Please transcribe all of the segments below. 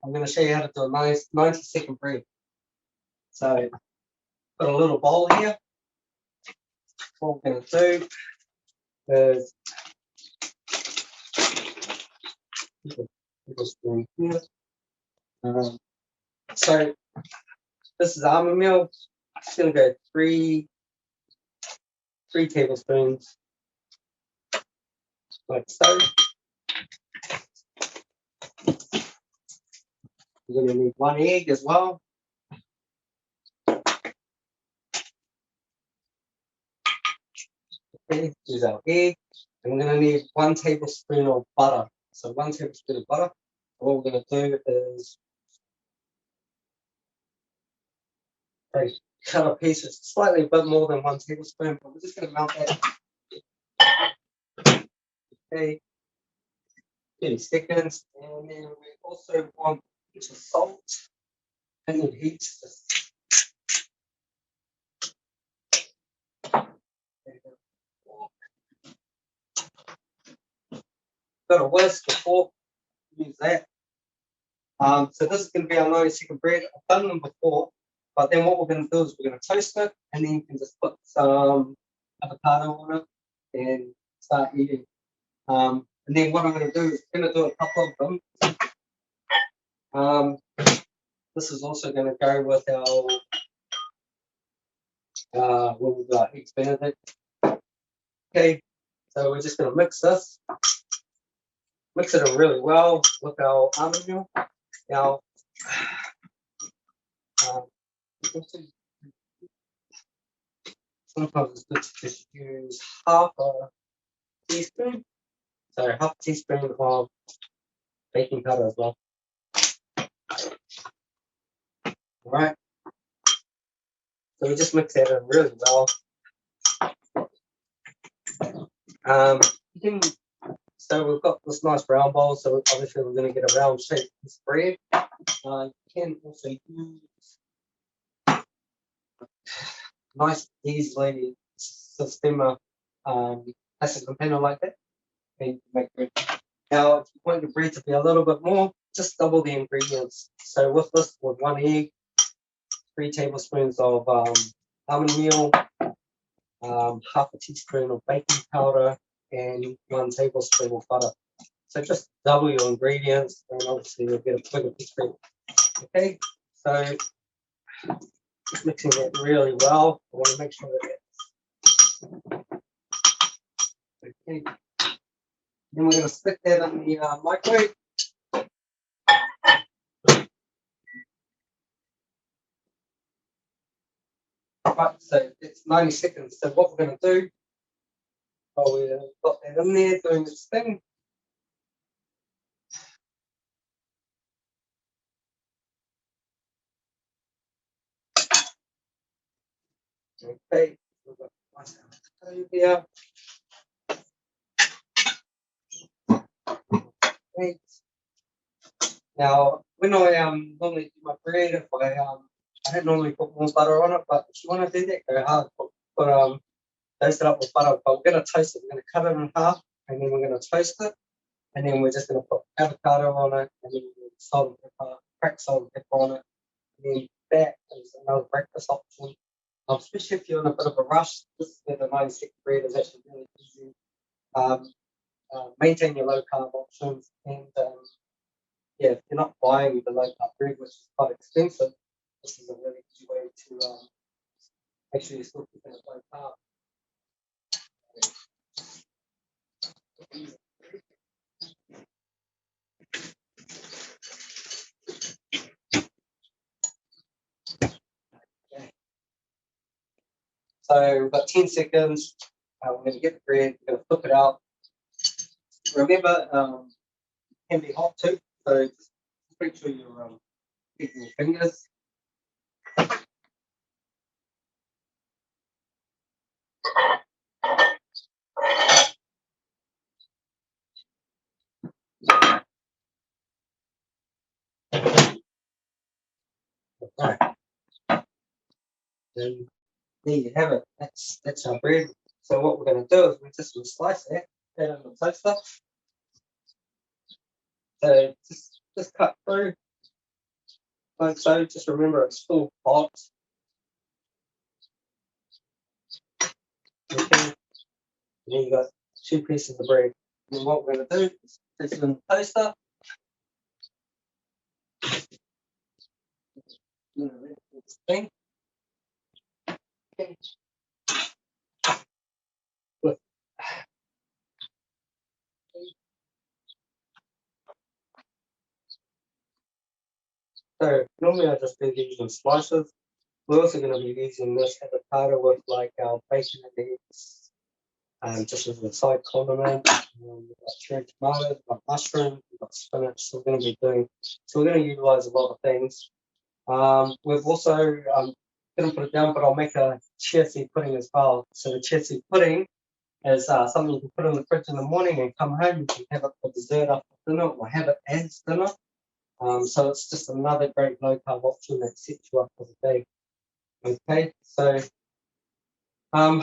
I'm going to show you how to do a nice 90-second bread. So, got a little bowl here. What we're going to do is tablespoon here. So this is almond milk. It's going to go three tablespoons, like so. We're going to need 1 egg as well. Okay, here's our egg. And we're going to need 1 tablespoon of butter. So 1 tablespoon of butter. What we're going to do is cut a piece of slightly a bit more than 1 tablespoon, but we're just going to melt that. Okay, 30 seconds. And then we also want a pinch of salt and then heat. Got a whisk, a fork, use that. So this is going to be our 90-second bread. I've done them before, but then what we're going to do is we're going to toast it, and then you can just put some avocado on it and start eating. And then what I'm going to do is I'm going to do a couple of them. This is also going to go with our when we do our eggs benedict. Okay, so we're just going to mix this. Mix it really well with our almond milk. Now, sometimes it's good to just use half a teaspoon. So half a teaspoon of baking powder as well. All right. So we just mix that in really well. So we've got this nice round bowl. So obviously we're going to get a round shape this bread. You can also use nice, easily system plastic container like that, and you can make bread. Now, if you want your bread to be a little bit more, just double the ingredients. So with this, with 1 egg, 3 tablespoons of almond meal, half a teaspoon of baking powder, and 1 tablespoon of butter. So just double your ingredients, and obviously you'll get a bigger piece of bread. Okay, so just mixing that really well. I want to make sure that okay. Then we're going to stick that in the microwave. Right, so it's 90 seconds. So what we're going to do, we've got that in there doing its thing. Okay, we've got nice avocado here. Okay. Now, when I normally do my bread, if I don't normally put more butter on it, but if you want to do that, go hard. Toast it up with butter. But we're going to toast it. We're going to cut it in half, and then we're going to toast it, and then we're just going to put avocado on it, and then salt and pepper, cracked salt and pepper on it. And then that is another breakfast option. Especially if you're in a bit of a rush, this is where the 90-second bread is actually really easy. Maintain your low carb options, and yeah, if you're not buying the low carb bread, which is quite expensive, this is a really easy way to make sure you're still keeping it low carb. Okay. So we've got 10 seconds. We're going to get the bread, we're going to flip it out. Remember, it can be hot too, so just make sure you're keeping your fingers. Right. And there you have it. That's our bread. So what we're going to do is we're just going to slice that in the toaster. So just cut through. like so. Just remember it's still hot. Okay. And then you got 2 pieces of bread. And what we're going to do is put it in the toaster. Thing. Okay. So normally I just do these in slices. We're also going to be using this avocado with like our bacon and eggs, just as a side condiment. We've got cherry tomatoes, we've got mushrooms, we've got spinach. So we're going to be doing. So we're going to utilize a lot of things. We've also didn't put it down, but I'll make a chia seed pudding as well. So the chia seed pudding is something you can put in the fridge in the morning and come home. You can have it for dessert after dinner or have it as dinner. So it's just another great low carb option that sets you up for the day. Okay, so a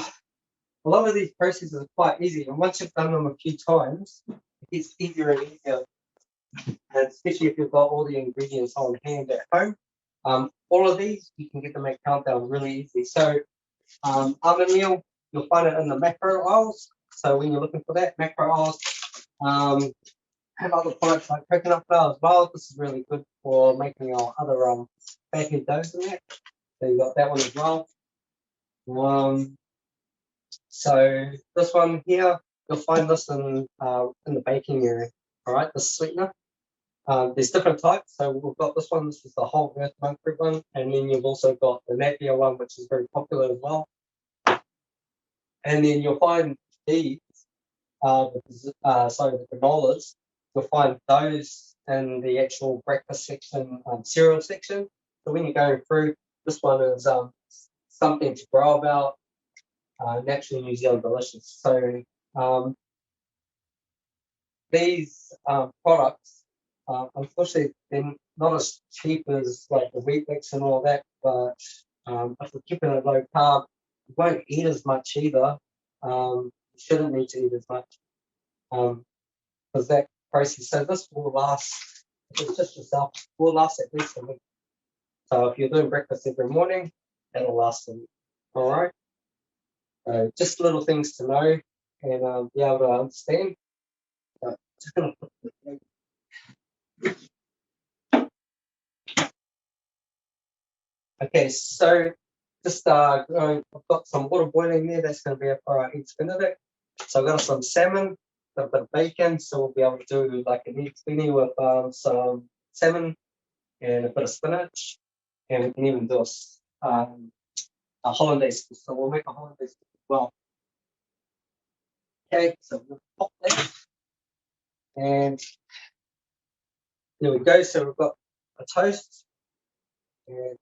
lot of these processes are quite easy, and once you've done them a few times, it gets easier and easier. And especially if you've got all the ingredients on hand at home. All of these you can get them at Countdown really easy. So almond meal, you'll find it in the macro aisles. So when you're looking for that, macro aisles. Have other products like coconut flour as well. This is really good for making our other baking doughs in that. So you got that one as well. So this one here, you'll find this in the baking area. All right, the sweetener. There's different types. So we've got this one. This is the whole earth monk fruit one, and then you've also got the Napier one, which is very popular as well. And then you'll find these, the granolas. You'll find those in the actual breakfast section, cereal section. So when you're going through, this one is something to grow about. Natural New Zealand delicious. So these products, unfortunately, they're not as cheap as like the wheat mix and all that. But if we're keeping it low carb, you won't eat as much either. You shouldn't need to eat as much because that process. So this will last. If it's just yourself, will last at least a week. So if you're doing breakfast every morning, that'll last a week. All right. Just little things to know and be able to understand. Okay, so just I've got some water boiling there. That's going to be for our egg benedict. So I've got some salmon, a bit of bacon. So we'll be able to do like an egg benedict with some salmon and a bit of spinach, and we can even do a hollandaise. So we'll make a hollandaise as well. Okay, so we'll pop that, and there we go. So we've got a toast, and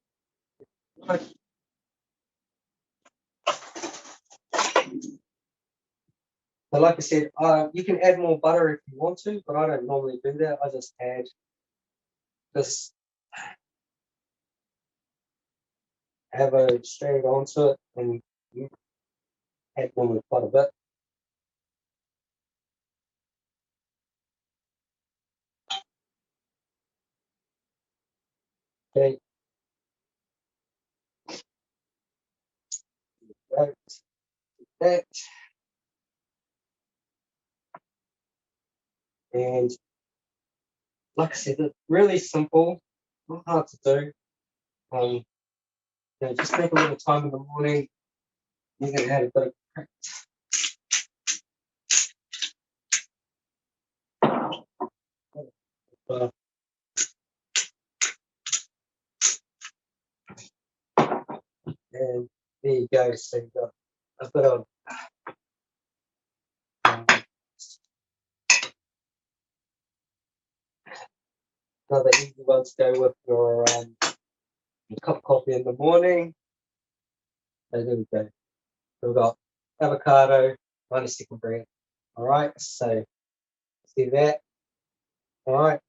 so like I said, you can add more butter if you want to, but I don't normally do that. I just add this avocado straight onto it and add normally quite a bit. Okay. Right. That. And like I said, it's really simple, not hard to do. Just take a little time in the morning. You can add a bit of uh, and there you go. So you've got a bit of another easy one to go with your cup of coffee in the morning. So there we go. So we've got avocado, 90-second bread. All right. So see that. All right.